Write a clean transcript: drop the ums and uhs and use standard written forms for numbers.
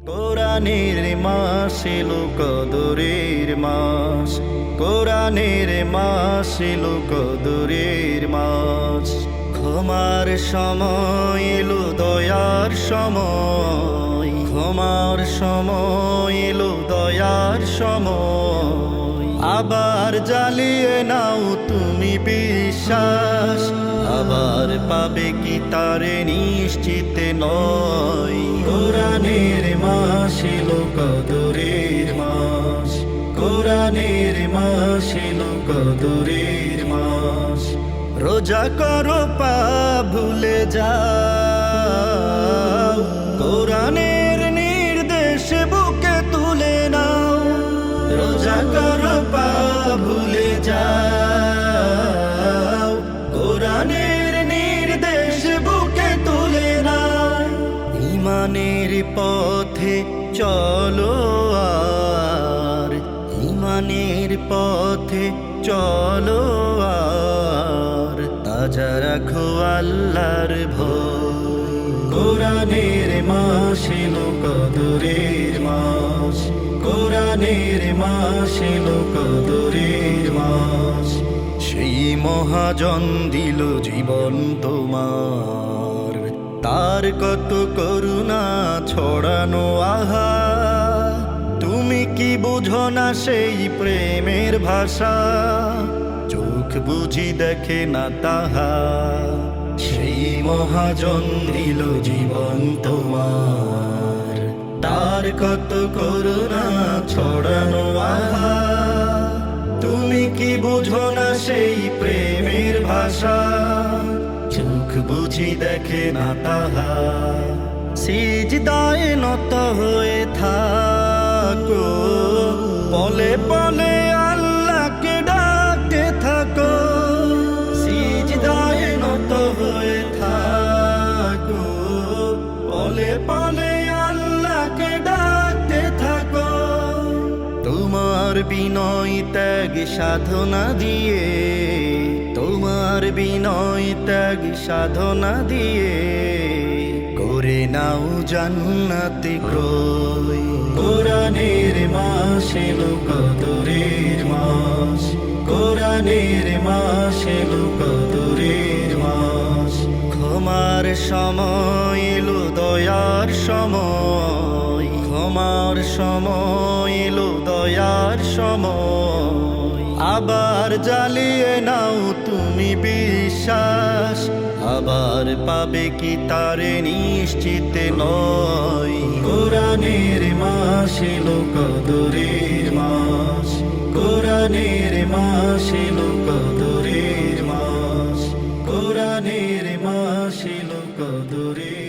কোরআনের মাস এলো কদরের মাস, কোরআনের মাস এলো কদরের মাস। ক্ষমার সময় এলো দয়ার সময়, ক্ষমার সময় এলো দয়ার সময়। আবার জ্বালিয়ে নাও তুমি বিশ্বাস, আবার পাবে কি তারে নিশ্চিত নয়। কোরআনের মাস এলো কদরের মাস, কোরআনের মাস এলো কদরের মাস। রোজা করো পাপ ভুলে যাও, কোরআনের নির্দেশ বুকে তুলে নাও। রোজা করো পাপ ভুলে যাও, কোরআনের নির্দেশ বুকে তুলে নাও। ইমানের পথে চলো আর, ইমানের পথে চলো আর, তাজা রাখো আল্লাহর ভয়। কোরআনের মাস এলো কদরের মাস, কোরআনের মাস এলো কদরের মাস। সেই মহাজন দিল জীবন তোমার, তার কত করুণা ছড়ানো আহা। তুমি কি বুঝো না সেই প্রেমের ভাষা, চোখ বুঝি দেখে না তাহা। সেই মহাজন দিল জীবন তোমার, তার কত করুণা ছড়ানো আহা। তুমি কি বুঝো না সেই প্রেমের ভাষা, চোখ বুঝি দেখে না তাহা। সিজদায় নত হয়ে থাকো, পলে পলে আল্লাহকে ডাকতে থাকো। সিজদায় নত হয়ে থাকো, পলে পলে আল্লাহকে ডাকতে থাকো। তোমার বিনয় ত্যাগ সাধনা দিয়ে, তোমার বিনয় ত্যাগ সাধনা দিয়ে, করে নাও জান্নাতে ক্রয়। কোরআনের মাস এলো কদরের মাস, কোরআনের মাস এলো কদরের মাস। ক্ষমার সময় এলো দয়ার সময়, ক্ষমার সময় এলো দয়ার সময়। আবার জ্বালিয়ে নাও তুমি বিশ্বাস, আবার পাবে কি তারে নিশ্চিত নয়। কোরআনের মাস এলো কদরের মাস, কোরআনের মাস এলো কদরের মাস, কোরআনের মাস এলো কদরের